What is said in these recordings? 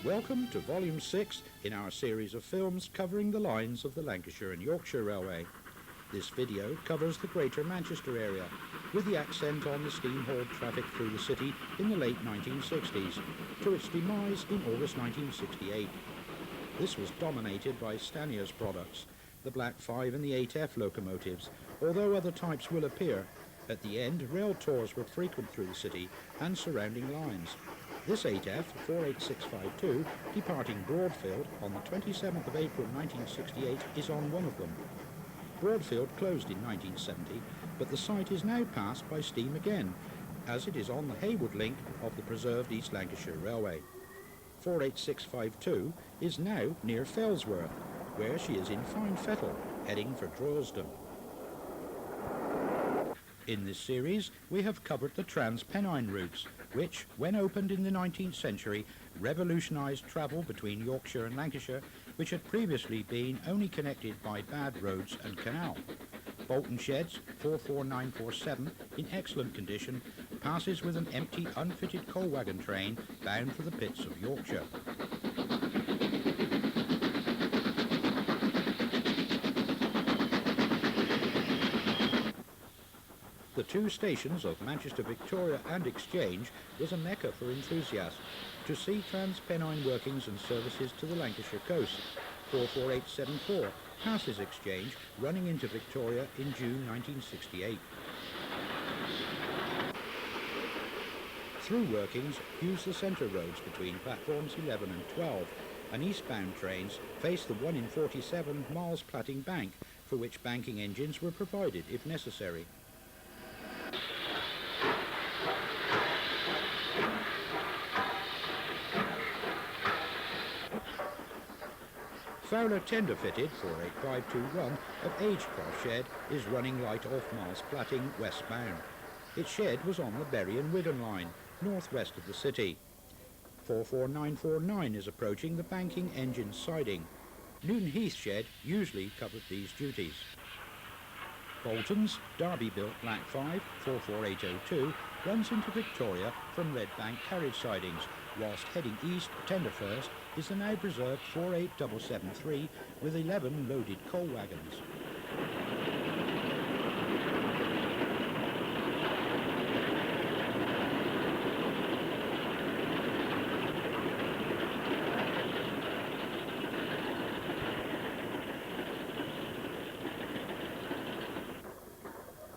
Welcome to Volume 6 in our series of films covering the lines of the Lancashire and Yorkshire Railway. This video covers the Greater Manchester area, with the accent on the steam-hauled traffic through the city in the late 1960s, to its demise in August 1968. This was dominated by Stanier's products, the Black 5 and the 8F locomotives, although other types will appear. At the end, rail tours were frequent through the city and surrounding lines. This 8F 48652, departing Broadfield on the 27th of April 1968, is on one of them. Broadfield closed in 1970, but the site is now passed by steam again, as it is on the Haywood link of the preserved East Lancashire Railway. 48652 is now near Fellsworth, where she is in fine fettle, heading for Droylsden. In this series, we have covered the Trans-Pennine routes, which, when opened in the 19th century, revolutionised travel between Yorkshire and Lancashire, which had previously been only connected by bad roads and canal. Bolton Sheds 44947, in excellent condition, passes with an empty, unfitted coal wagon train bound for the pits of Yorkshire. The two stations of Manchester Victoria and Exchange was a mecca for enthusiasts to see Trans-Pennine workings and services to the Lancashire coast. 44874 passes Exchange, running into Victoria in June 1968. Through workings use the centre roads between platforms 11 and 12, and eastbound trains face the 1 in 47 Miles Platting bank, for which banking engines were provided if necessary. Fowler tender-fitted 48521 of Agecroft Shed is running right off Miles Platting westbound. Its shed was on the Bury and Wigan line, northwest of the city. 44949 is approaching the banking engine siding. Newton Heath Shed usually covered these duties. Bolton's Derby-built Black 5 44802 runs into Victoria from Red Bank carriage sidings, whilst heading east, tender first, is the now preserved 48773 with 11 loaded coal wagons.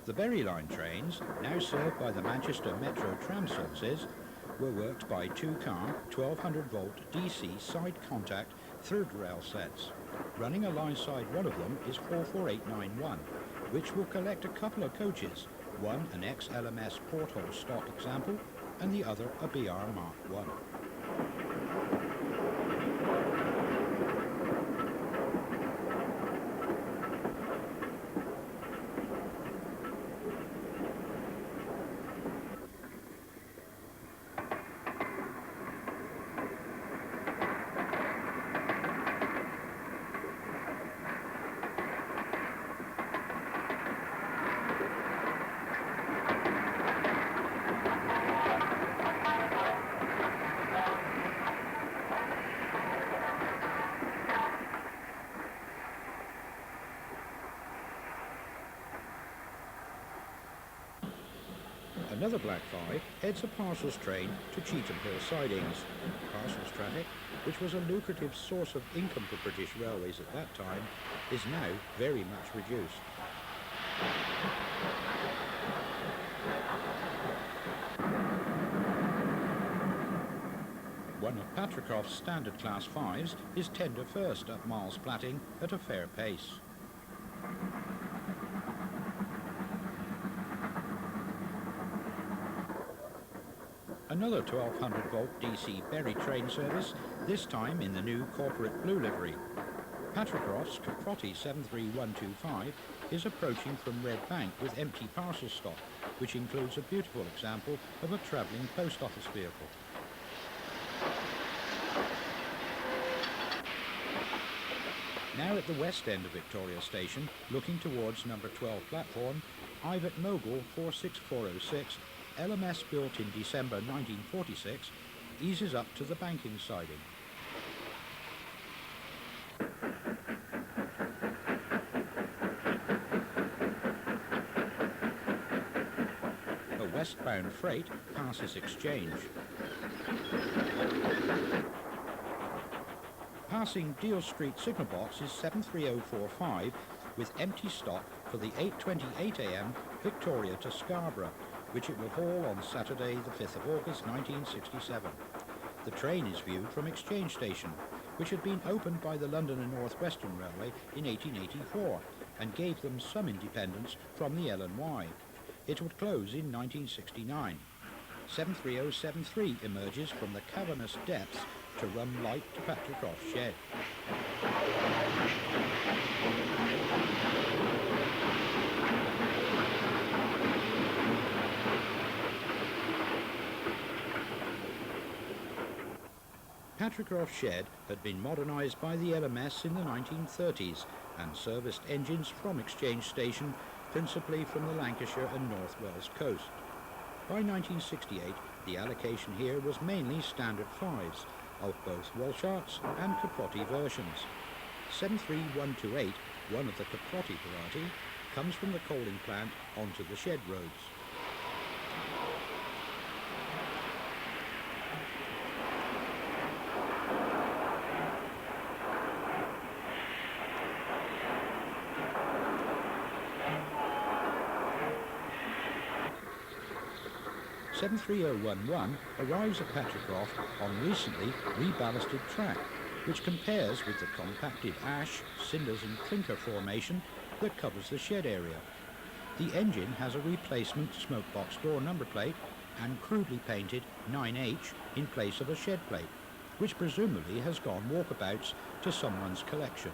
The Bury Line trains, now served by the Manchester Metro tram services, were worked by two-car, 1200-volt DC side contact third rail sets. Running alongside one of them is 44891, which will collect a couple of coaches, one an ex-LMS porthole stock example, and the other a BR Mark I. Another Black 5 heads a parcels train to Cheetham Hill sidings. Parcels traffic, which was a lucrative source of income for British Railways at that time, is now very much reduced. One of Patricroft's standard class 5s is tender first at Miles Platting at a fair pace. Another 1200-volt DC Bury train service, this time in the new corporate blue livery. Patricroft's Caprotti 73125 is approaching from Red Bank with empty parcel stock, which includes a beautiful example of a travelling post office vehicle. Now at the west end of Victoria Station, looking towards number 12 platform, Ivatt Mogul 46406, LMS built in December 1946, eases up to the banking siding. westbound freight passes Exchange. Passing Deal Street signal box is 73045 with empty stock for the 8:28 a.m. Victoria to Scarborough, which it will haul on Saturday the 5th of August 1967. The train is viewed from Exchange Station, which had been opened by the London and North Western Railway in 1884 and gave them some independence from the L&Y. It would close in 1969. 73073 emerges from the cavernous depths to run light to Patricroft Shed. Patricroft Shed had been modernised by the LMS in the 1930s and serviced engines from Exchange Station, principally from the Lancashire and North Wales coast. By 1968, the allocation here was mainly standard 5s, of both Walsharts and Caprotti versions. 73128, one of the Caprotti variety, comes from the coaling plant onto the shed roads. Seven 3011 arrives at Patricroft on recently reballasted track, which compares with the compacted ash, cinders and clinker formation that covers the shed area. The engine has a replacement smokebox door number plate and crudely painted 9H in place of a shed plate, which presumably has gone walkabouts to someone's collection.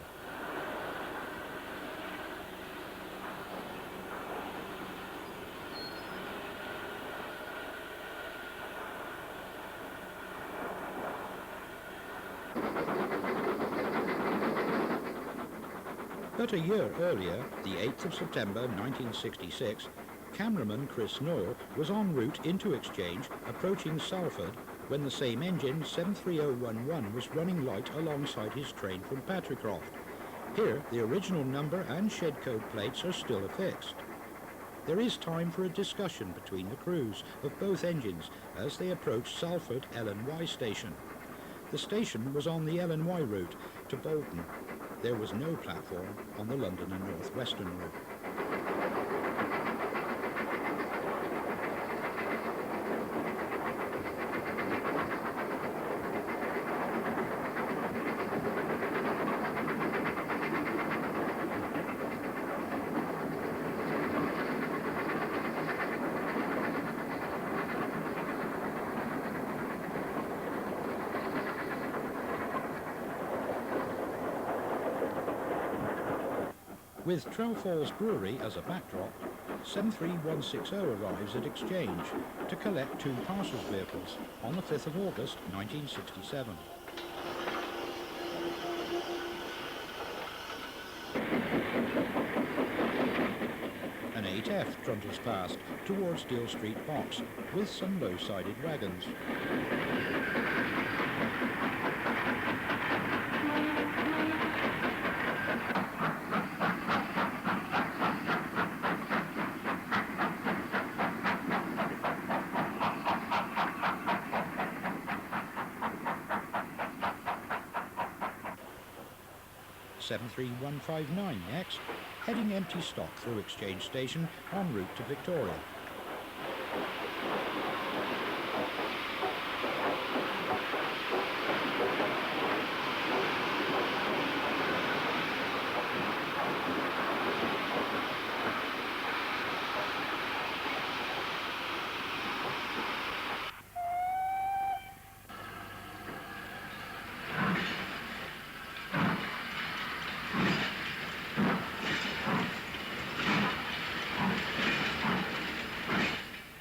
But a year earlier, the 8th of September 1966, cameraman Chris Noyle was en route into Exchange, approaching Salford, when the same engine, 73011, was running light alongside his train from Patricroft. Here, the original number and shed code plates are still affixed. There is time for a discussion between the crews of both engines as they approach Salford L&Y station. The station was on the L&Y route to Bolton. There was no platform on the London and North Western route. With Trelfall's Brewery as a backdrop, 73160 arrives at Exchange to collect two parcels vehicles on the 5th of August 1967. An 8F trundles past towards Deal Street Box with some low-sided wagons. Seven 73159 next, heading empty stock through Exchange Station en route to Victoria.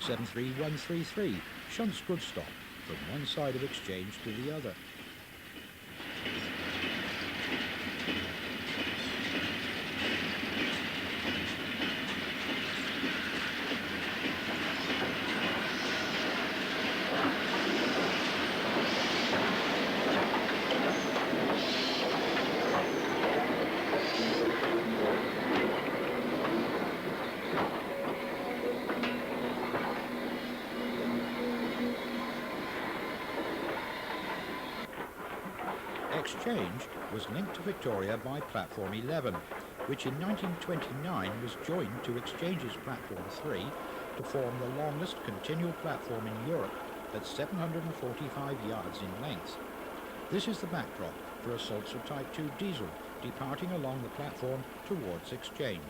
Seven 73133 shunts good stock from one side of Exchange to the other. Exchange was linked to Victoria by Platform 11, which in 1929 was joined to Exchange's Platform 3 to form the longest continual platform in Europe at 745 yards in length. This is the backdrop for a Sulzer Type 2 diesel departing along the platform towards Exchange.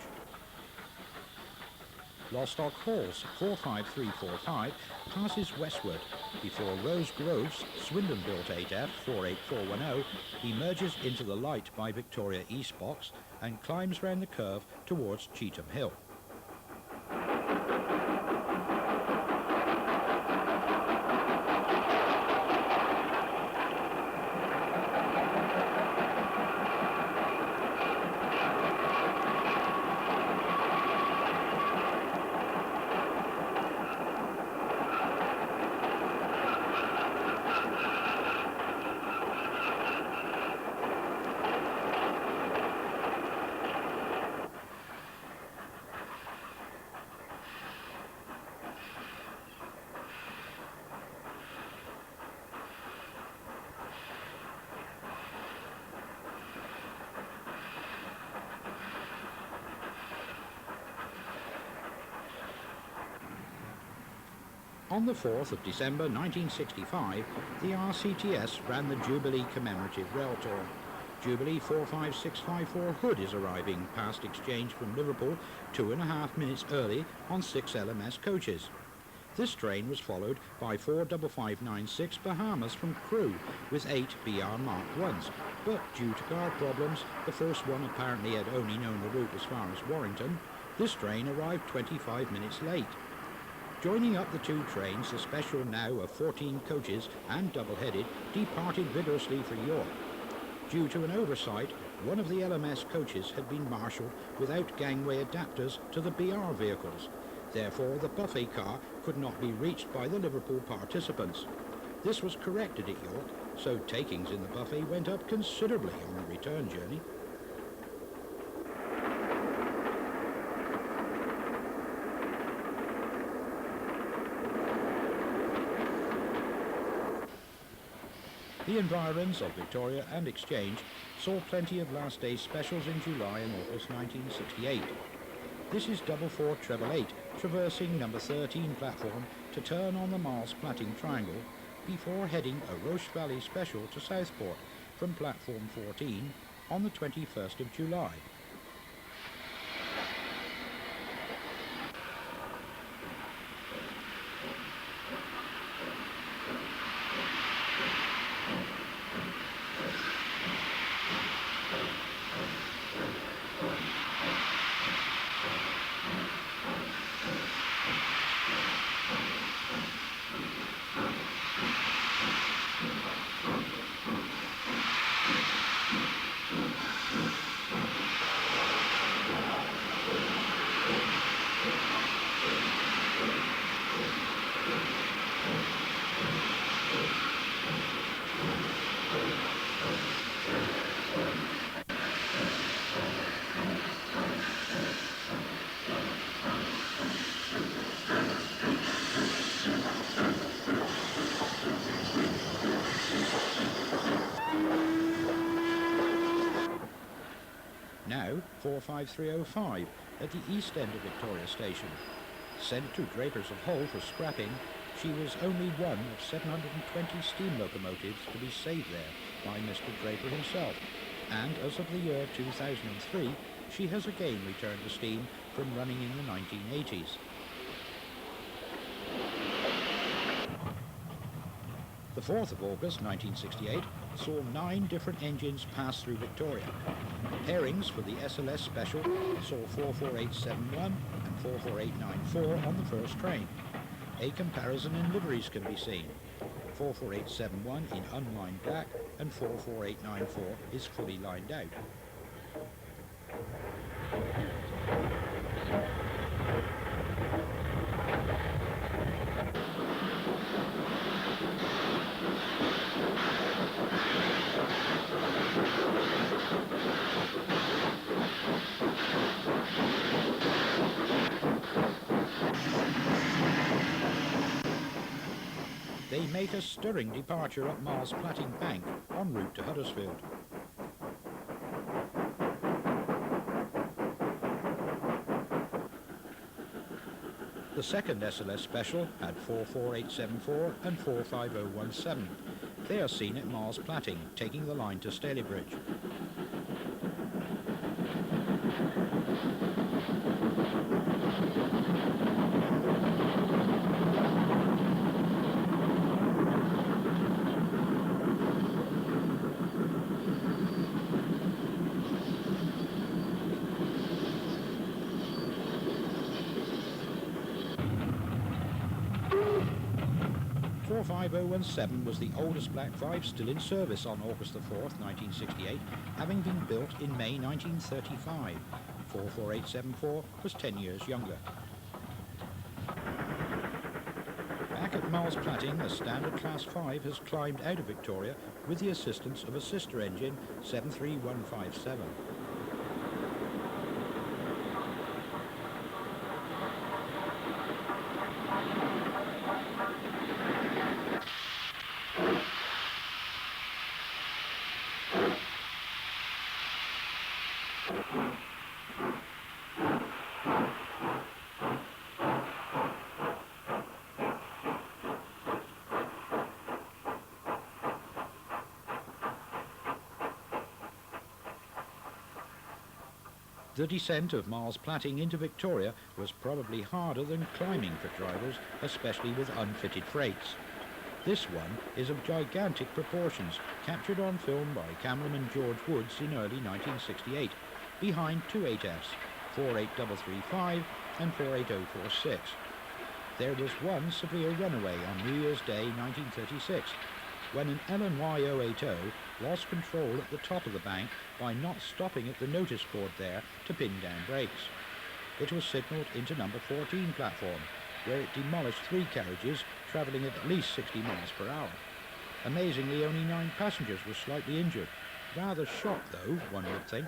Lostock Hall's 45345 passes westward before Rose Grove's Swindon-built 8F 48410 emerges into the light by Victoria East Box and climbs round the curve towards Cheetham Hill. On the 4th of December 1965, the RCTS ran the Jubilee commemorative rail tour. Jubilee 45654 Hood is arriving past Exchange from Liverpool 2.5 minutes early on 6 LMS coaches. This train was followed by 4 5596 Bahamas from Crewe with 8 BR Mark 1s, but due to car problems, the first one apparently had only known the route as far as Warrington. This train arrived 25 minutes late. Joining up the two trains, the special now of 14 coaches and double-headed departed vigorously for York. Due to an oversight, one of the LMS coaches had been marshalled without gangway adapters to the BR vehicles. Therefore, the buffet car could not be reached by the Liverpool participants. This was corrected at York, so takings in the buffet went up considerably on the return journey. The environs of Victoria and Exchange saw plenty of last day's specials in July and August 1968. This is 448 traversing number 13 platform to turn on the Miles Platting triangle before heading a Roche Valley special to Southport from platform 14 on the 21st of July. Now 45305 at the east end of Victoria Station. Sent to Drapers of Hull for scrapping, she was only one of 720 steam locomotives to be saved there by Mr. Draper himself, and as of the year 2003, she has again returned to steam from running in the 1980s. The 4th of August 1968 saw 9 different engines pass through Victoria. Pairings for the SLS Special saw 44871 and 44894 on the first train. A comparison in liveries can be seen. 44871 in unlined black and 44894 is fully lined out. They make a stirring departure up Miles Platting Bank en route to Huddersfield. The second SLS special had 44874 and 45017. They are seen at Miles Platting, taking the line to Stalybridge. The 45017 was the oldest Black 5 still in service on August the 4th, 1968, having been built in May 1935. 44874 was 10 years younger. Back at Miles Platting, a standard Class 5 has climbed out of Victoria with the assistance of a sister engine, 73157. The descent of Miles Platting into Victoria was probably harder than climbing for drivers, especially with unfitted freights. This one is of gigantic proportions, captured on film by cameraman George Woods in early 1968, behind two 8Fs, 48335 and 48046. There was one severe runaway on New Year's Day 1936, when an L&YR 080 lost control at the top of the bank by not stopping at the notice board there to pin down brakes. It was signalled into number 14 platform, where it demolished three carriages travelling at least 60 miles per hour. Amazingly, only 9 passengers were slightly injured. Rather shocked though, one would think.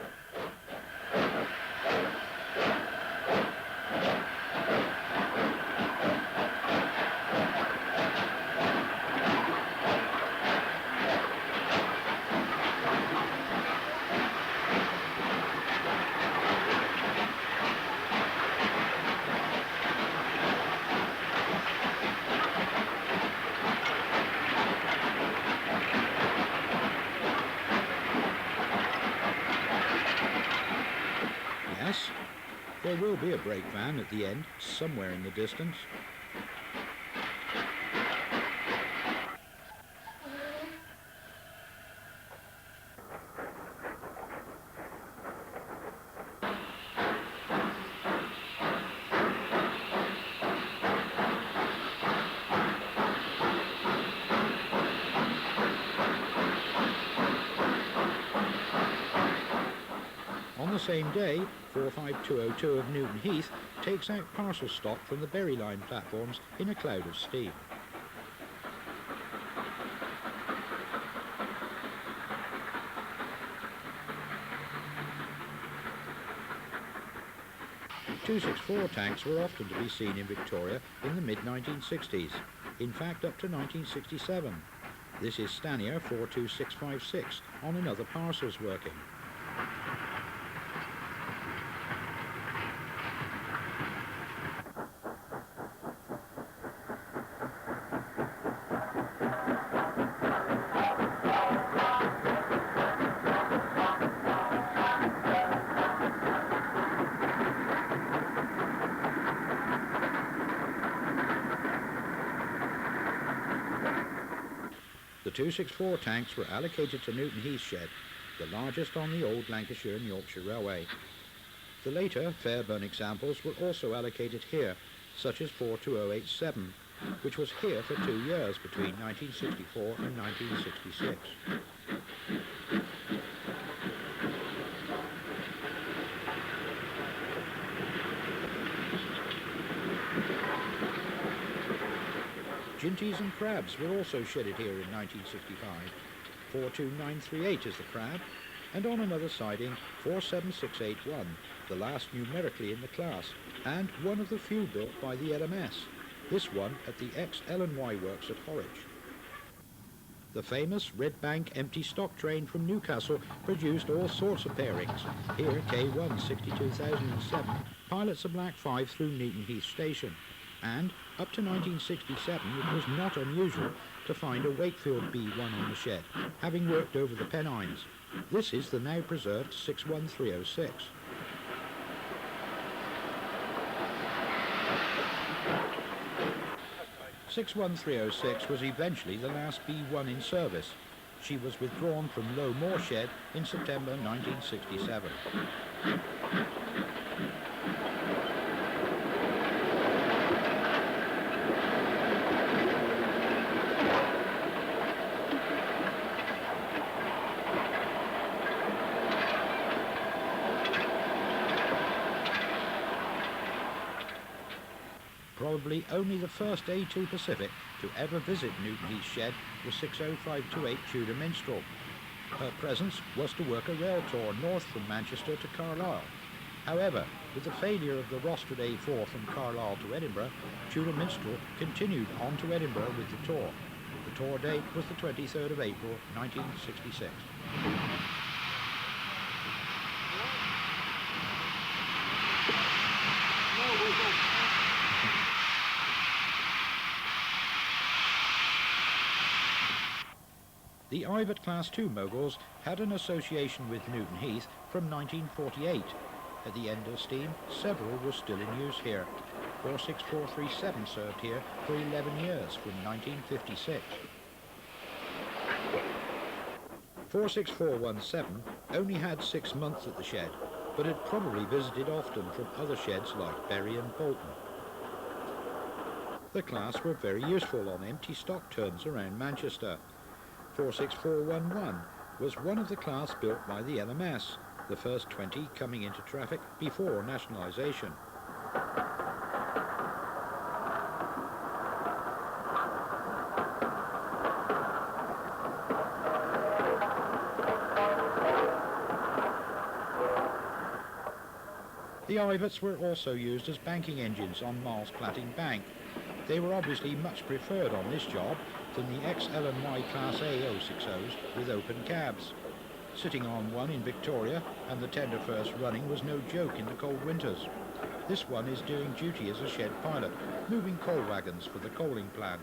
Yes, there will be a brake van at the end, somewhere in the distance. On the same day, 45202 of Newton Heath takes out parcel stock from the Berry Line platforms in a cloud of steam. .264 tanks were often to be seen in Victoria in the mid-1960s, in fact up to 1967. This is Stanier 42656 on another parcels working. The 264 tanks were allocated to Newton Heath shed, the largest on the old Lancashire and Yorkshire Railway. The later Fairburn examples were also allocated here, such as 42087, which was here for 2 years between 1964 and 1966. Jinties and crabs were also shedded here in 1965. 42938 is the crab, and on another siding 47681, the last numerically in the class, and one of the few built by the LMS, this one at the ex-L&Y Works at Horwich. The famous Red Bank empty stock train from Newcastle produced all sorts of pairings. Here, K1 62,007 pilots a Black 5 through Newton Heath station. And up to 1967 it was not unusual to find a Wakefield B1 on the shed, having worked over the Pennines. This is the now preserved 61306. The 61306 was eventually the last B1 in service. She was withdrawn from Low Moor Shed in September 1967. Probably only the first A2 Pacific to ever visit Newton Heath shed was 60528 Tudor Minstrel. Her presence was to work a rail tour north from Manchester to Carlisle. However, with the failure of the rostered A4 from Carlisle to Edinburgh, Tudor Minstrel continued on to Edinburgh with the tour. The tour date was the 23rd of April 1966. The Ivatt Class 2 moguls had an association with Newton Heath from 1948. At the end of steam, several were still in use here. 46437 served here for 11 years, from 1956. 46417 only had 6 months at the shed, but had probably visited often from other sheds like Bury and Bolton. The class were very useful on empty stock turns around Manchester. 46411 was one of the class built by the LMS, the first 20 coming into traffic before nationalisation. The Ivats were also used as banking engines on Miles Platting Bank. They were obviously much preferred on this job than the ex-L&YR Class A 060s with open cabs. Sitting on one in Victoria and the tender first running was no joke in the cold winters. This one is doing duty as a shed pilot, moving coal wagons for the coaling plant.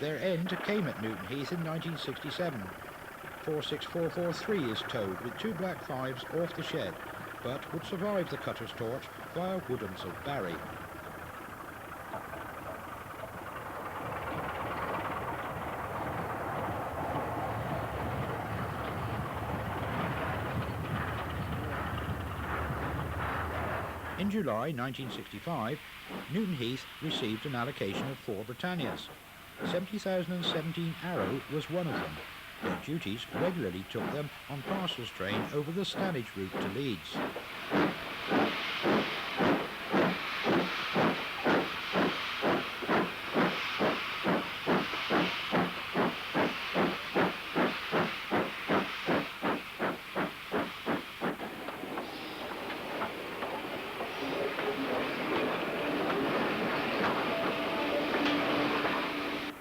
Their end came at Newton Heath in 1967. 46443 is towed with 2 Black 5s off the shed, but would survive the cutter's torch via Woodhams of Barry. In July 1965, Newton Heath received an allocation of 4 Britannias. 70,017 Arrow was one of them. Their duties regularly took them on parcels train over the Stanier route to Leeds.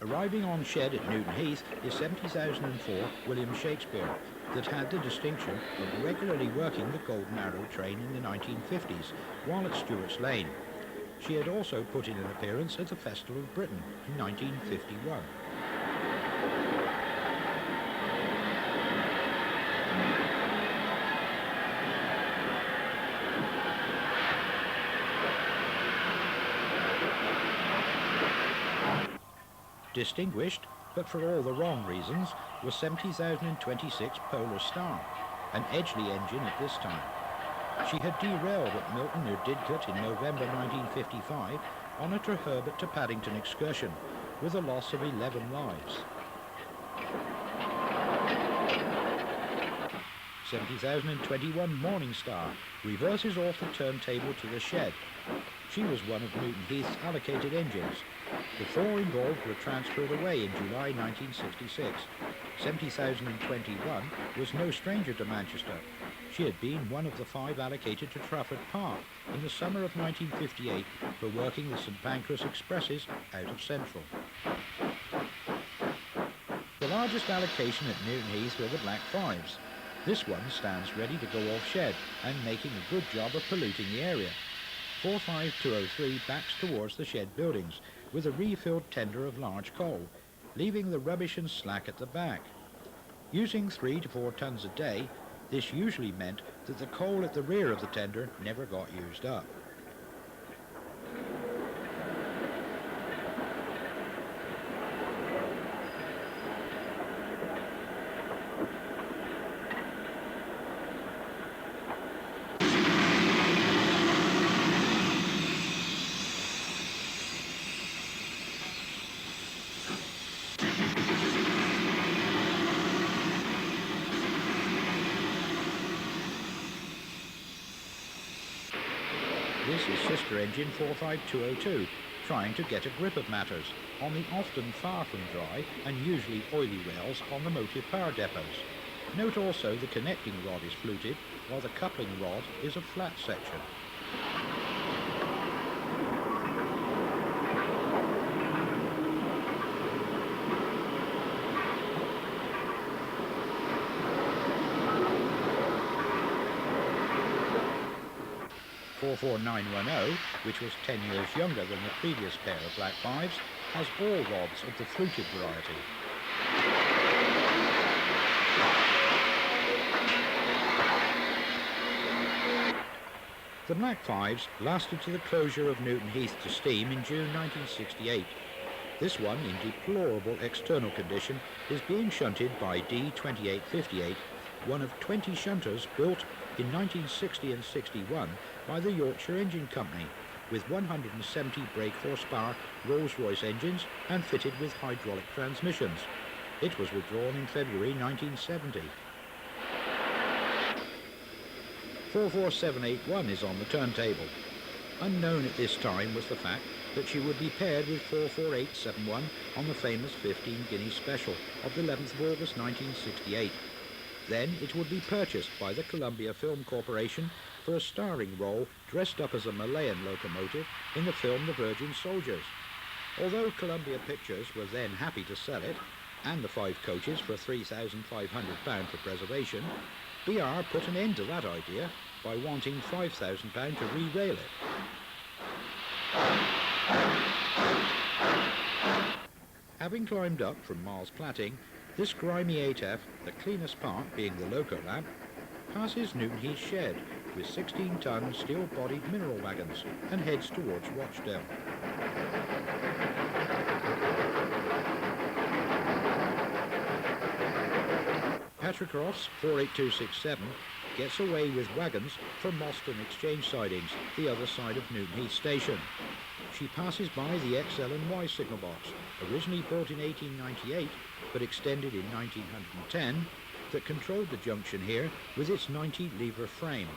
Arriving on shed at Newton Heath is 70,004 William Shakespeare, that had the distinction of regularly working the Golden Arrow train in the 1950s while at Stewart's Lane. She had also put in an appearance at the Festival of Britain in 1951. Distinguished, but for all the wrong reasons, was 70,026 Polar Star, an Edgeley engine at this time. She had derailed at Milton near Didcot in November 1955 on a Herbert to Paddington excursion with a loss of 11 lives. 70,021 Morning Star reverses off the turntable to the shed. She was one of Newton Heath's allocated engines. The 4 involved were transferred away in July 1966. 70,021 was no stranger to Manchester. She had been one of the 5 allocated to Trafford Park in the summer of 1958 for working the St Pancras Expresses out of Central. The largest allocation at Newton Heath were the Black Fives. This one stands ready to go off shed and making a good job of polluting the area. 45203 backs towards the shed buildings with a refilled tender of large coal, leaving the rubbish and slack at the back. Using 3 to 4 tons a day, this usually meant that the coal at the rear of the tender never got used up. This is sister engine 45202, trying to get a grip of matters on the often far from dry and usually oily rails on the motive power depots. Note also the connecting rod is fluted, while the coupling rod is a flat section. The 44910, which was 10 years younger than the previous pair of Black Fives, has all rods of the fluted variety. The Black Fives lasted to the closure of Newton Heath to steam in June 1968. This one, in deplorable external condition, is being shunted by D2858, one of 20 shunters built in 1960 and 61 by the Yorkshire Engine Company, with 170 brake horsepower Rolls-Royce engines and fitted with hydraulic transmissions. It was withdrawn in February 1970. 44781 is on the turntable. Unknown at this time was the fact that she would be paired with 44871 on the famous 15 guinea special of the 11th of August 1968. Then it would be purchased by the Columbia Film Corporation for a starring role dressed up as a Malayan locomotive in the film The Virgin Soldiers. Although Columbia Pictures were then happy to sell it, and the 5 coaches for £3,500 for preservation, BR put an end to that idea by wanting £5,000 to re-rail it. Having climbed up from Miles Platting, this grimy 8F, the cleanest part being the loco lamp, passes Newton Heath shed with 16-ton steel-bodied mineral wagons and heads towards Rochdale. Patricroft's 48267 gets away with wagons from Moston Exchange sidings, the other side of Newton Heath Station. She passes by the ex-L&YR signal box, originally built in 1898 but extended in 1910, that controlled the junction here with its 90-lever frame.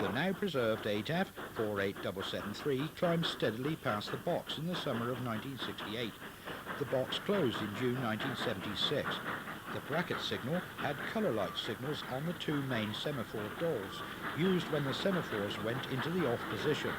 The now preserved ATAF 48773 climbed steadily past the box in the summer of 1968. The box closed in June 1976. The bracket signal had colour light signals on the 2 main semaphore doors, used when the semaphores went into the off position.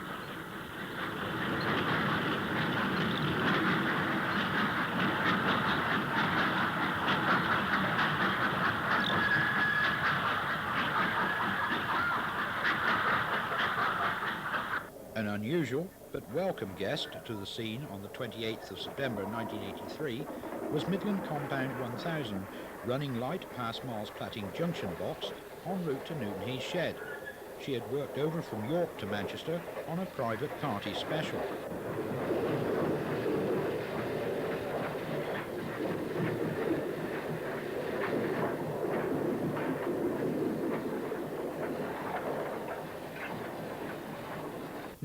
An unusual but welcome guest to the scene on the 28th of September 1983 was Midland Compound 1000, running light past Miles Platting Junction Box en route to Newton Heath Shed. She had worked over from York to Manchester on a private party special.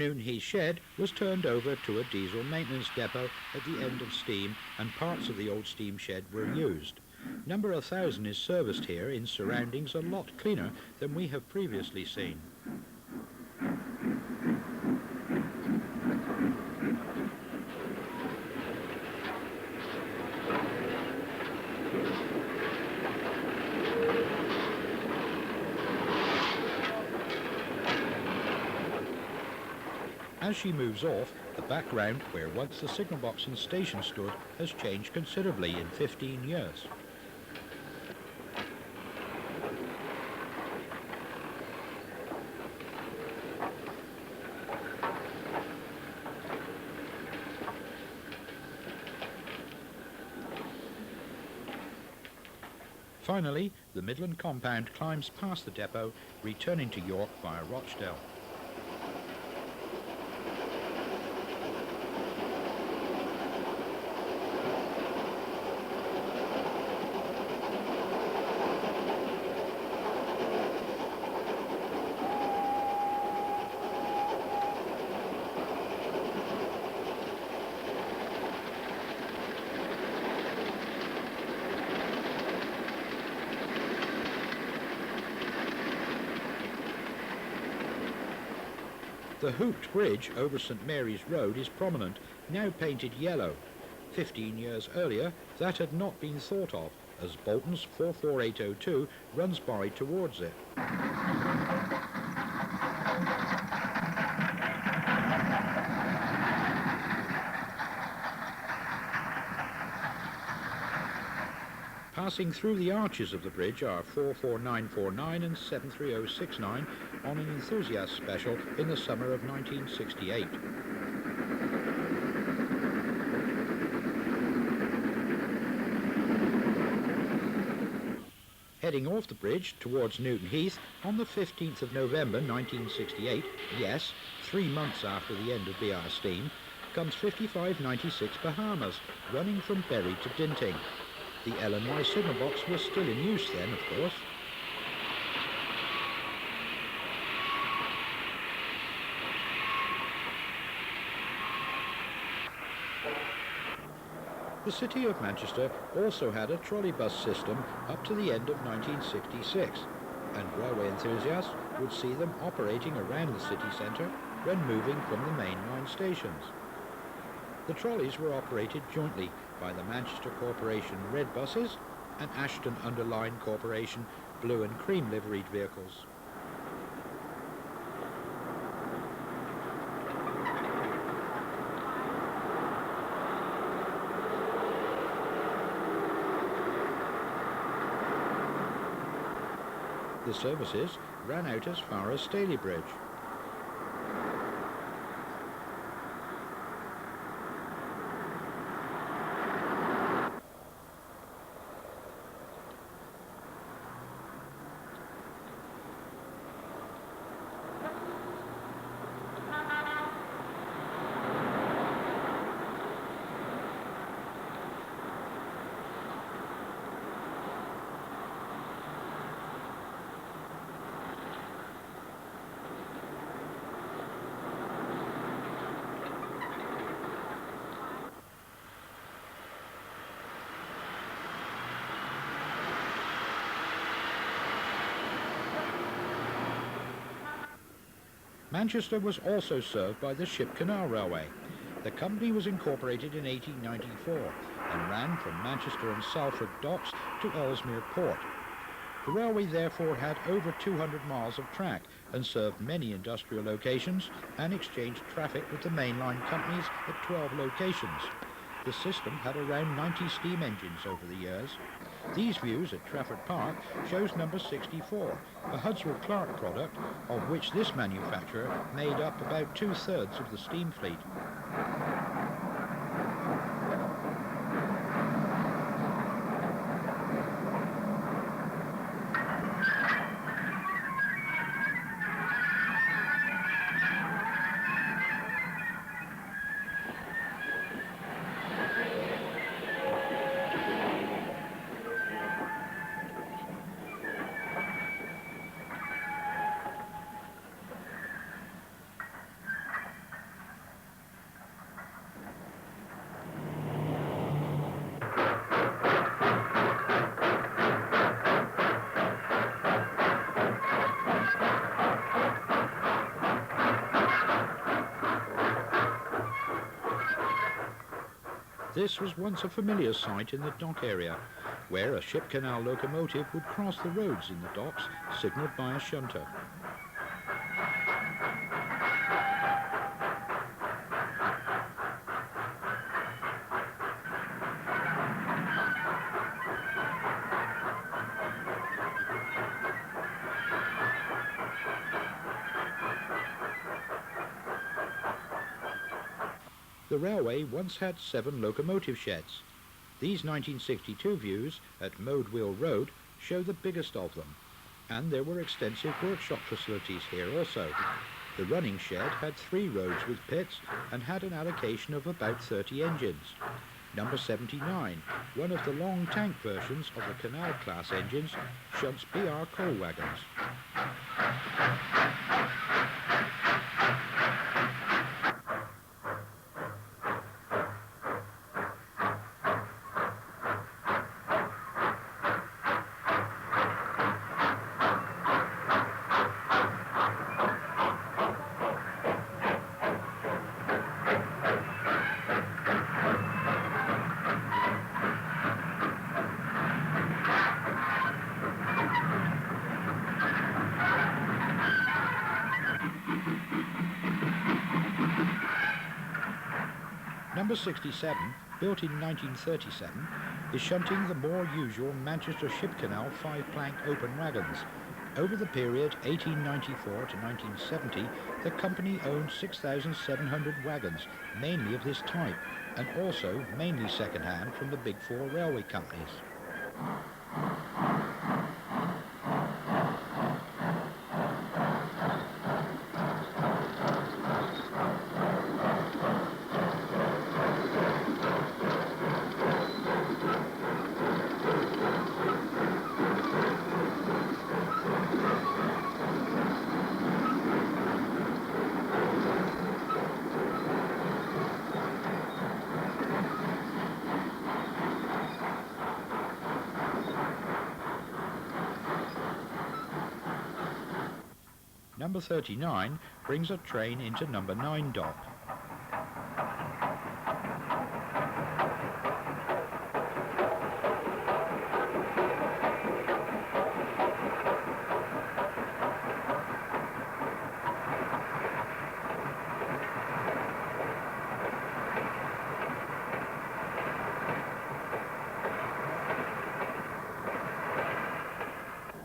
Newton Heath shed was turned over to a diesel maintenance depot at the end of steam, and parts of the old steam shed were used. Number 1000 is serviced here in surroundings a lot cleaner than we have previously seen. As she moves off, the background where once the signal box and station stood has changed considerably in 15 years. Finally, the Midland compound climbs past the depot, returning to York via Rochdale. The hooped bridge over St Mary's Road is prominent, now painted yellow. 15 years earlier, that had not been thought of, as Bolton's 44802 runs by towards it. Passing through the arches of the bridge are 44949 and 73069 on an enthusiast special in the summer of 1968. Heading off the bridge towards Newton Heath on the 15th of November 1968, yes, 3 months after the end of BR steam, comes 5596 Bahamas, running from Bury to Jinty. The L&YR signal box was still in use then, of course. The City of Manchester also had a trolley bus system up to the end of 1966, and railway enthusiasts would see them operating around the city centre when moving from the main line stations. The trolleys were operated jointly by the Manchester Corporation red buses and Ashton Underline Corporation blue and cream liveried vehicles. The services ran out as far as Stalybridge. Manchester was also served by the Ship Canal Railway. The company was incorporated in 1894 and ran from Manchester and Salford docks to Ellesmere Port. The railway therefore had over 200 miles of track and served many industrial locations and exchanged traffic with the mainline companies at 12 locations. The system had around 90 steam engines over the years. These views at Trafford Park shows number 64, a Hudswell-Clark product, of which this manufacturer made up about 2/3 of the steam fleet. This was once a familiar sight in the dock area, where a ship canal locomotive would cross the roads in the docks, signalled by a shunter. The railway once had 7 locomotive sheds. These 1962 views at Modewheel Road show the biggest of them, and there were extensive workshop facilities here also. The running shed had 3 rows with pits and had an allocation of about 30 engines. Number 79, one of the long tank versions of the canal class engines, shunts BR coal wagons. Number 67, built in 1937, is shunting the more usual Manchester Ship Canal 5-plank open wagons. Over the period 1894 to 1970, the company owned 6,700 wagons, mainly of this type, and also mainly second-hand from the Big 4 railway companies. Number 39 brings a train into number 9 dock.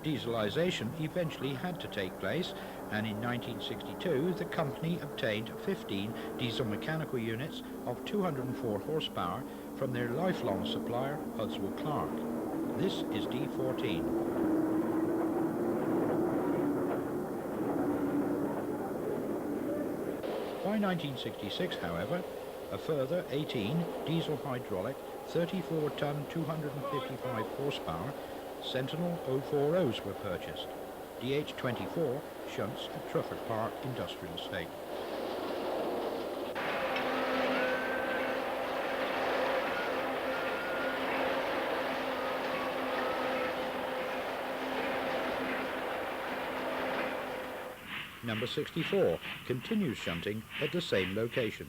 Dieselization eventually had to take place, and in 1962 the company obtained 15 diesel mechanical units of 204 horsepower from their lifelong supplier Hudswell Clark. This is D14. By 1966, however, a further 18 diesel hydraulic 34-ton 255 horsepower Sentinel 040s were purchased. DH24 shunts at Trafford Park Industrial Estate. Number 64 continues shunting at the same location.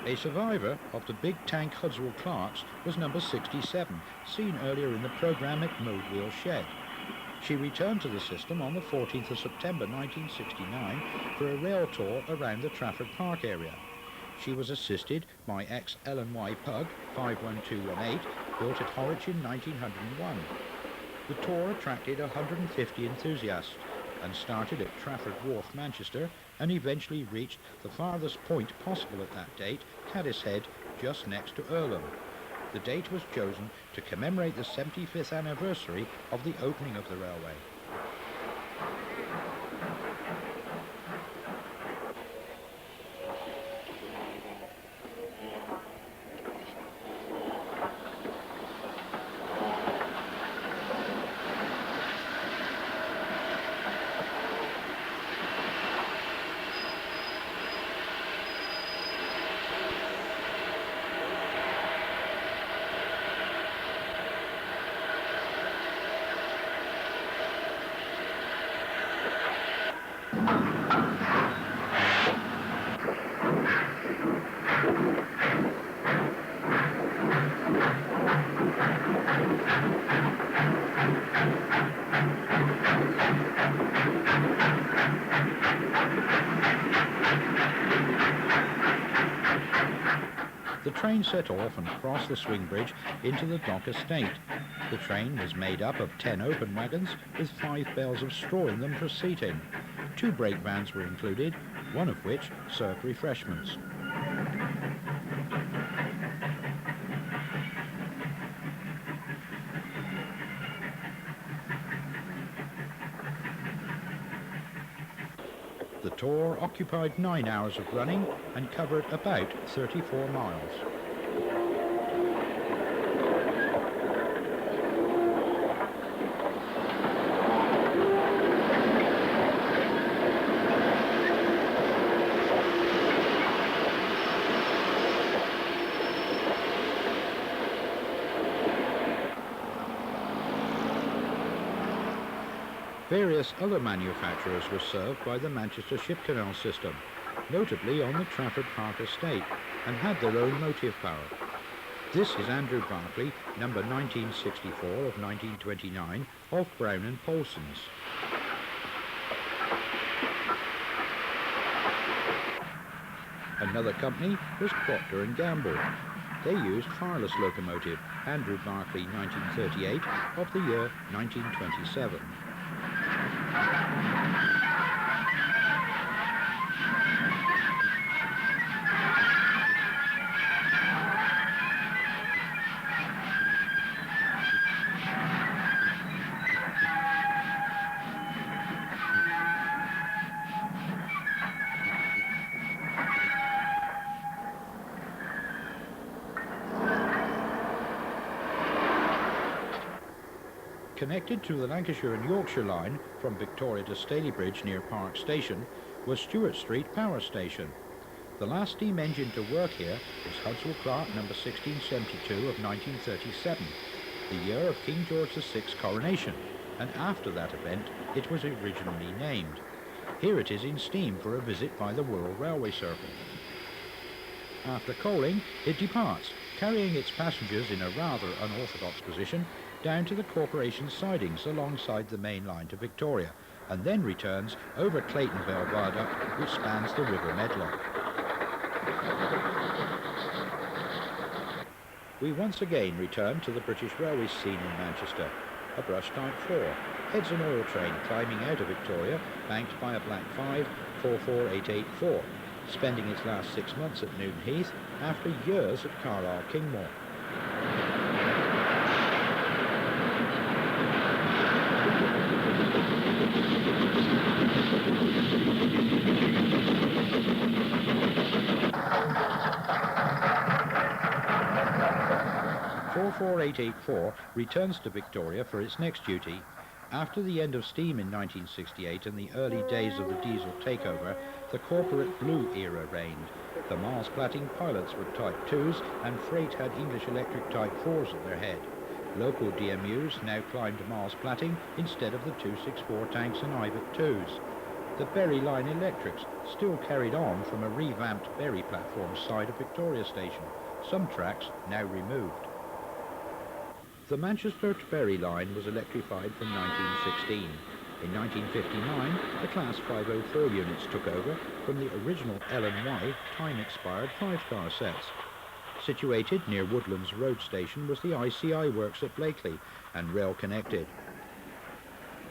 A survivor of the big tank Hudswell Clarks was number 67, seen earlier in the programme at Modewheel Shed. She returned to the system on the 14th of September 1969 for a rail tour around the Trafford Park area. She was assisted by ex-L&YR Pug 51218, built at Horwich in 1901. The tour attracted 150 enthusiasts and started at Trafford Wharf, Manchester, and eventually reached the farthest point possible at that date, Caddishead, just next to Earlham. The date was chosen to commemorate the 75th anniversary of the opening of the railway. train set off and crossed the swing bridge into the dock estate. The train was made up of 10 open wagons with 5 bales of straw in them for seating. 2 brake vans were included, one of which served refreshments. The tour occupied 9 hours of running and covered about 34 miles. Various other manufacturers were served by the Manchester Ship Canal system, notably on the Trafford Park estate, and had their own motive power. This is Andrew Barclay, number 1964 of 1929, of Brown and Paulson's. Another company was Procter & Gamble. They used fireless locomotive, Andrew Barclay 1938 of the year 1927. Connected to the Lancashire and Yorkshire line from Victoria to Stalybridge near Park Station was Stewart Street Power Station. The last steam engine to work here is Hudswell Clark number 1672 of 1937, the year of King George VI's coronation, and after that event it was originally named. Here it is in steam for a visit by the Wirral Railway Circle. After coaling, it departs, carrying its passengers in a rather unorthodox position down to the corporation's sidings alongside the main line to Victoria, and then returns over Claytonville Viaduct, which spans the River Medlock. We once again return to the British Railway scene in Manchester. A brush type 4 heads an oil train climbing out of Victoria, banked by a black 5 44884, spending its last 6 months at Newton Heath after years at Carlisle Kingmore. Returns to Victoria for its next duty. After the end of steam in 1968 and the early days of the diesel takeover, the corporate blue era reigned. The Miles Platting pilots were Type 2s and freight had English electric Type 4s at their head. Local DMUs now climbed Miles Platting instead of the 264 tanks and Ivatt 2s. The Bury Line electrics still carried on from a revamped Bury platform side of Victoria Station, some tracks now removed. The Manchester to Bury line was electrified from 1916. In 1959, the Class 504 units took over from the original L&YR time-expired 5-car sets. Situated near Woodlands Road Station was the ICI Works at Blackley and rail connected.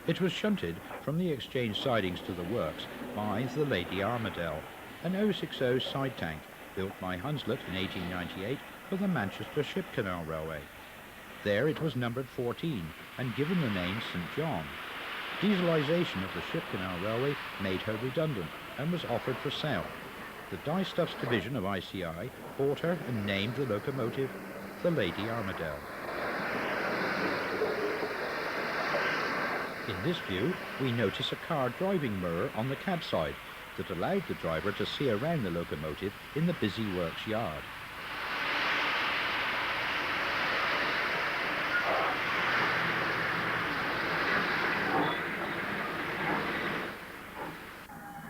It was shunted from the exchange sidings to the works by the Lady Armadale, an 060 side tank built by Hunslet in 1898 for the Manchester Ship Canal Railway. There it was numbered 14 and given the name St. John. Dieselization of the Ship Canal Railway made her redundant and was offered for sale. The dyestuffs division of ICI bought her and named the locomotive the Lady Armadale. In this view, we notice a car driving mirror on the cab side that allowed the driver to see around the locomotive in the busy works yard.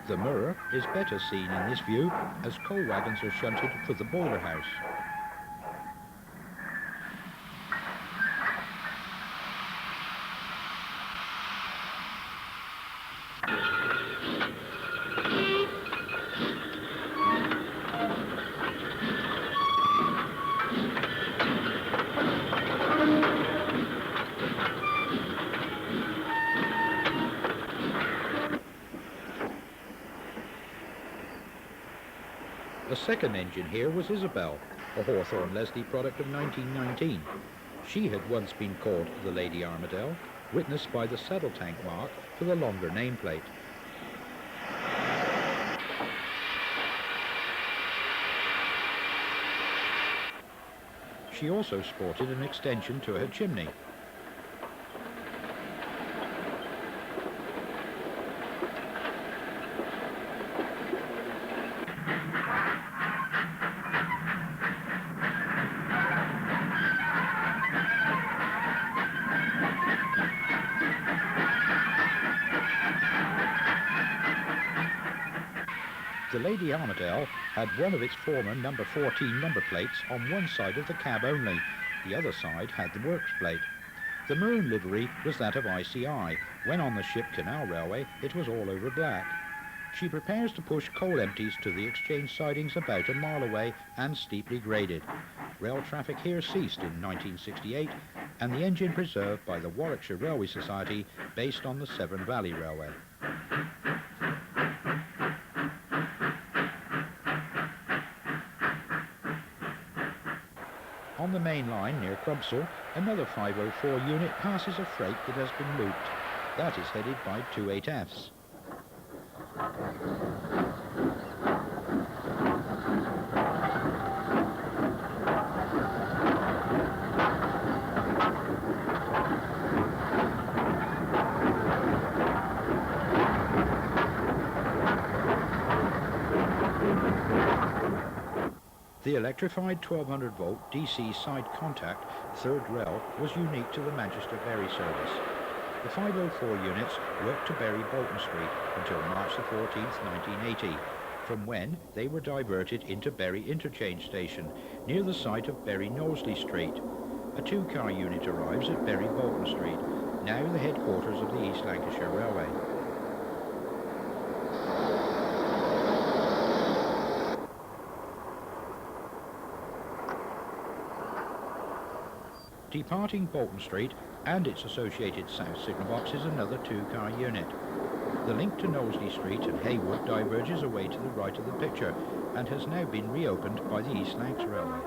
The mirror is better seen in this view as coal wagons are shunted for the boiler house. A second engine here was Isabel, a Hawthorne-Leslie product of 1919. She had once been called the Lady Armadale, witnessed by the saddle tank mark for the longer nameplate. She also sported an extension to her chimney. The Lady Armadale had one of its former number 14 number plates on one side of the cab only. The other side had the works plate. The maroon livery was that of ICI. When on the Ship Canal Railway, it was all over black. She prepares to push coal empties to the exchange sidings about a mile away and steeply graded. Rail traffic here ceased in 1968 and the engine preserved by the Warwickshire Railway Society based on the Severn Valley Railway. On the main line near Crumpsall, another 504 unit passes a freight that has been looped. That is headed by 28Fs. The electrified 1200-volt DC side contact third rail was unique to the Manchester ferry service. The 504 units worked to Bury Bolton Street until March 14, 1980, from when they were diverted into Bury Interchange Station, near the site of Bury Knowsley Street. A two-car unit arrives at Bury Bolton Street, now the headquarters of the East Lancashire Railway. Departing Bolton Street and its associated south signal box is another two-car unit. The link to Knowsley Street and Haywood diverges away to the right of the picture and has now been reopened by the East Lancs Railway.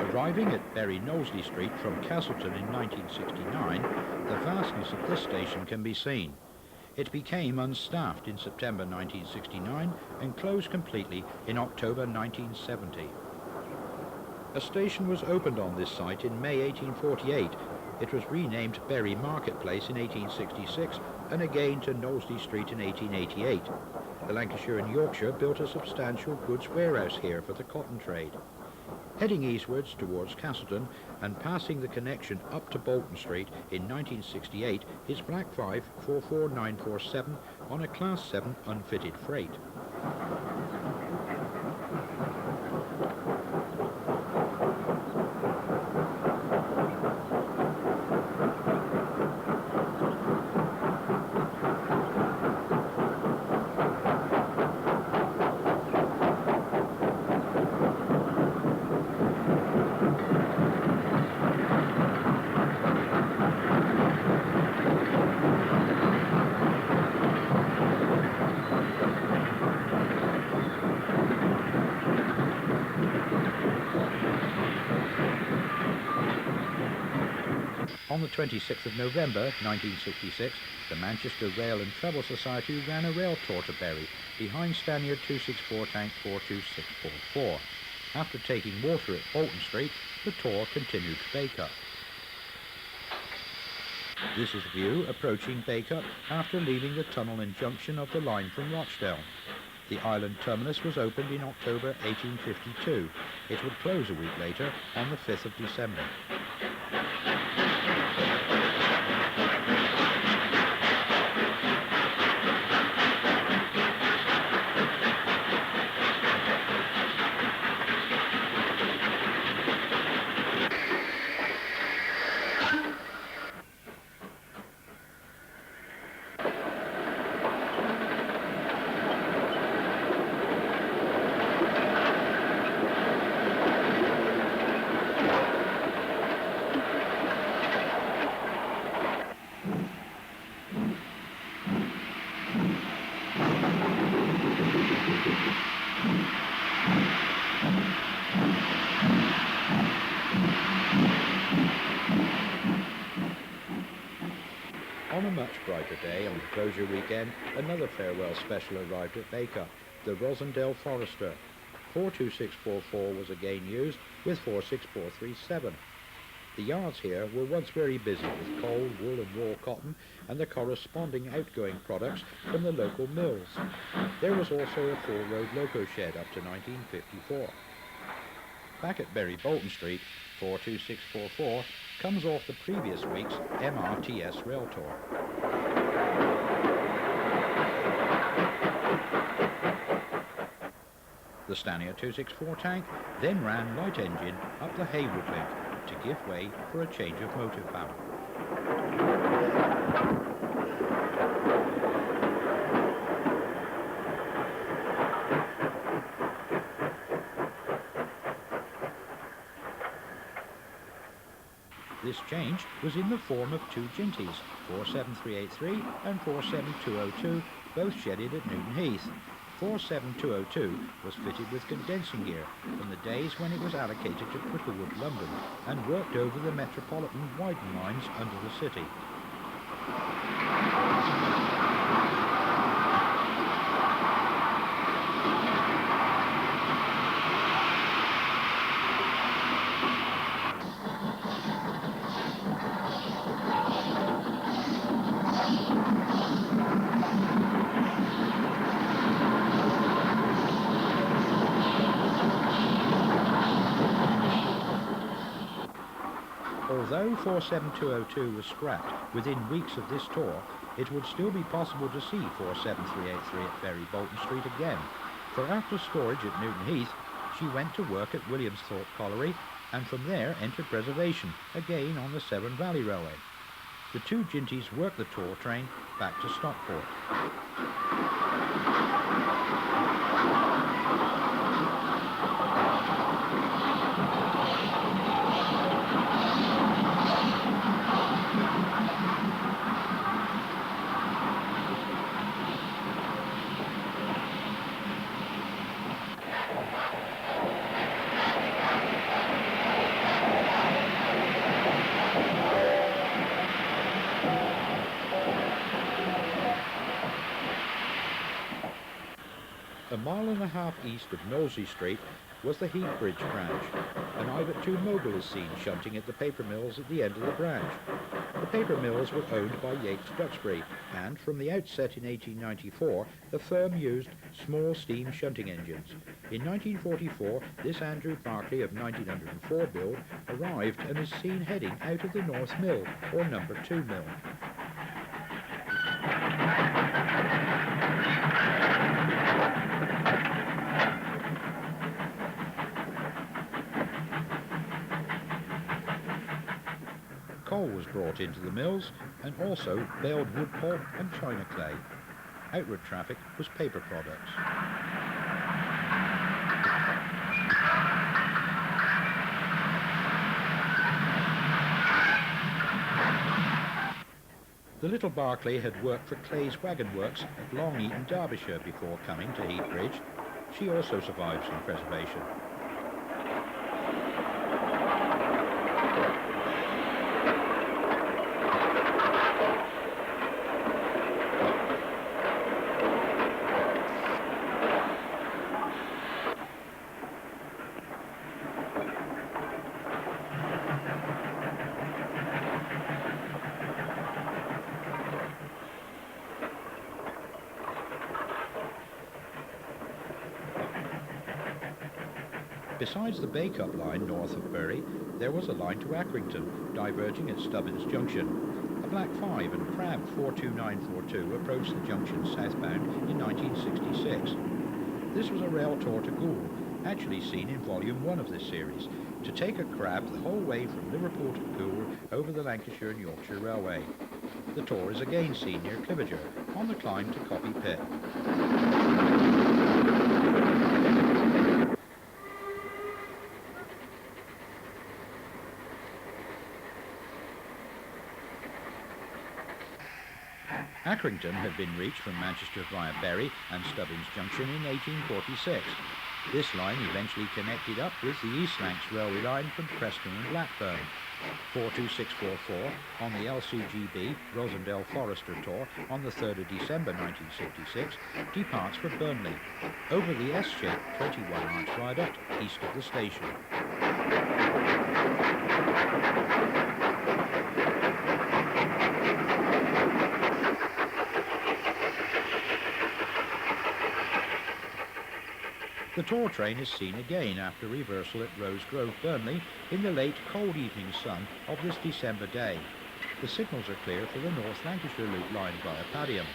Arriving at Bury Knowsley Street from Castleton in 1969, the vastness of this station can be seen. It became unstaffed in September 1969 and closed completely in October 1970. A station was opened on this site in May 1848. It was renamed Bury Marketplace in 1866 and again to Knowsley Street in 1888. The Lancashire and Yorkshire built a substantial goods warehouse here for the cotton trade. Heading eastwards towards Castleton and passing the connection up to Bolton Street in 1968 is Black 5 44947 on a Class 7 unfitted freight. On the 26th of November 1966, the Manchester Rail and Travel Society ran a rail tour to Bury, behind Stanier 264 tank 42644. After taking water at Bolton Street, the tour continued to Bacup. This is view approaching Bacup after leaving the tunnel and junction of the line from Rochdale. The island terminus was opened in October 1852. It would close a week later on the 5th of December. On a much brighter day, on the closure weekend, another farewell special arrived at Bacup, the Rosendale Forester. 42644 was again used with 46437. The yards here were once very busy with coal, wool and raw cotton and the corresponding outgoing products from the local mills. There was also a full-road loco shed up to 1954. Back at Bury Bolton Street, 42644 comes off the previous week's MRTS rail tour. The Stanier 264 tank then ran light engine up the Haywood link to give way for a change of motive power. This change was in the form of two Jintys, 47383 and 47202, both shedded at Newton Heath. 47202 was fitted with condensing gear from the days when it was allocated to Cricklewood, London, and worked over the Metropolitan Widen lines under the city. Although 47202 was scrapped within weeks of this tour, it would still be possible to see 47383 at Bury Bolton Street again, for after storage at Newton Heath, she went to work at Williamsthorpe Colliery and from there entered preservation, again on the Severn Valley Railway. The two Jintys worked the tour train back to Stockport. A mile and a half east of Knowsley Street was the Heap Bridge branch. An Ivatt 2 mogul is seen shunting at the paper mills at the end of the branch. The paper mills were owned by Yates Duxbury, and from the outset in 1894, the firm used small steam shunting engines. In 1944, this Andrew Barclay of 1904 build arrived and is seen heading out of the North Mill, or number 2 mill. Coal was brought into the mills and also baled wood pulp and china clay. Outward traffic was paper products. The little Barclay had worked for Clay's Wagon Works at Long Eaton, Derbyshire before coming to Heap Bridge. She also survives in preservation. Besides the Bacup line north of Bury, there was a line to Accrington, diverging at Stubbins Junction. A Black 5 and Crab 42942 approached the junction southbound in 1966. This was a rail tour to Goole, actually seen in volume 1 of this series, to take a crab the whole way from Liverpool to Goole over the Lancashire and Yorkshire Railway. The tour is again seen near Cliviger, on the climb to Coppy Pit. Accrington had been reached from Manchester via Bury and Stubbins Junction in 1846. This line eventually connected up with the East Lancs railway line from Preston and Blackburn. 42644 on the LCGB Rosendale Forester Tour on the 3rd of December 1966 departs for Burnley over the S-shaped 21-arch viaduct east of the station. The tour train is seen again after reversal at Rosegrove, Burnley in the late cold evening sun of this December day. The signals are clear for the North Lancashire loop line via Padiham.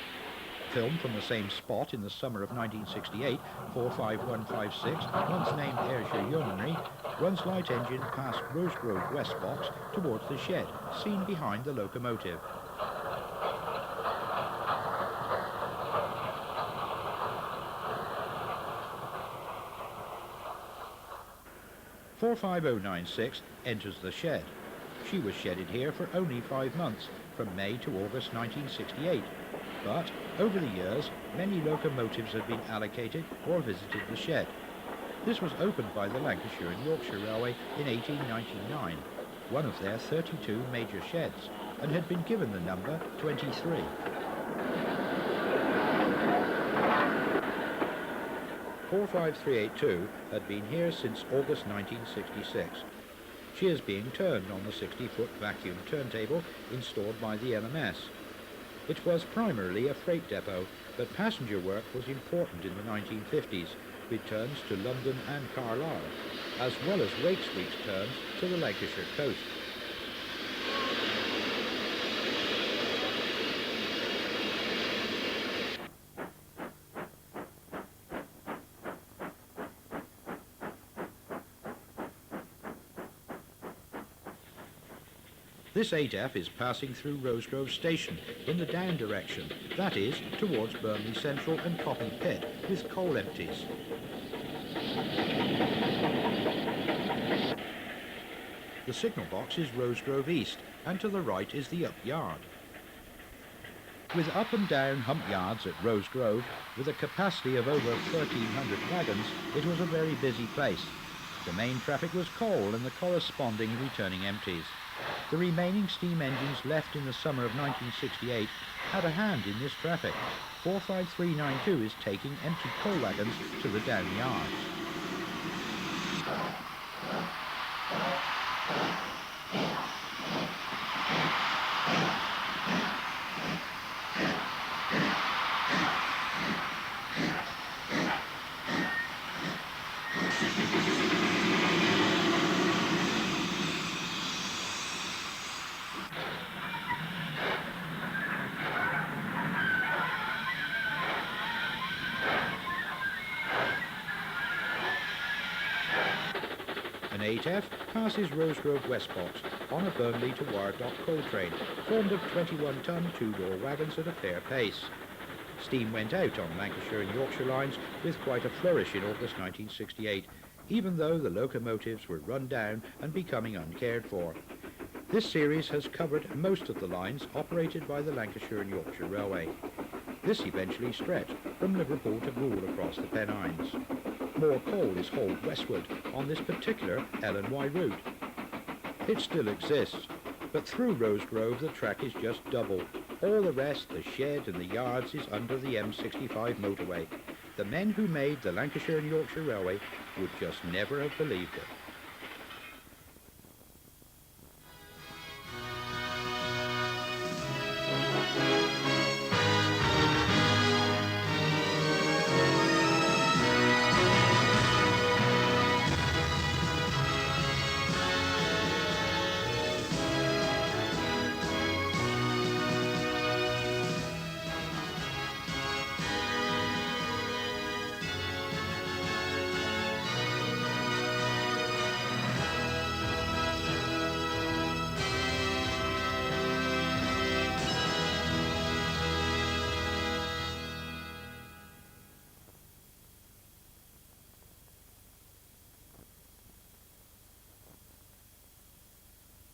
Filmed from the same spot in the summer of 1968, 45156, once named Ayrshire Yeomanry, runs light engine past Rosegrove West Box towards the shed, seen behind the locomotive. 45096 enters the shed. She was shedded here for only 5 months, from May to August 1968. But over the years, many locomotives had been allocated or visited the shed. This was opened by the Lancashire and Yorkshire Railway in 1899, one of their 32 major sheds, and had been given the number 23. "45382 had been here since August 1966. She is being turned on the 60-foot vacuum turntable installed by the LMS. It was primarily a freight depot, but passenger work was important in the 1950s, with turns to London and Carlisle, as well as Wakesweek's turns to the Lancashire coast. This 8F is passing through Rosegrove Station in the down direction, that is, towards Burnley Central and Coppy Pit, with coal empties. The signal box is Rosegrove East, and to the right is the up yard. With up and down hump yards at Rosegrove, with a capacity of over 1,300 wagons, it was a very busy place. The main traffic was coal and the corresponding returning empties. The remaining steam engines left in the summer of 1968 had a hand in this traffic. 45392 is taking empty coal wagons to the down yards. An 8F passes Rosegrove West Box on a Burnley to Wardock coal train, formed of 21-ton two-door wagons at a fair pace. Steam went out on Lancashire and Yorkshire lines with quite a flourish in August 1968, even though the locomotives were run down and becoming uncared for. This series has covered most of the lines operated by the Lancashire and Yorkshire Railway. This eventually stretched from Liverpool to Goole across the Pennines. More coal is hauled westward on this particular L&Y route. It still exists, but through Rosegrove the track is just double. All the rest, the shed and the yards, is under the M65 motorway. The men who made the Lancashire and Yorkshire Railway would just never have believed it.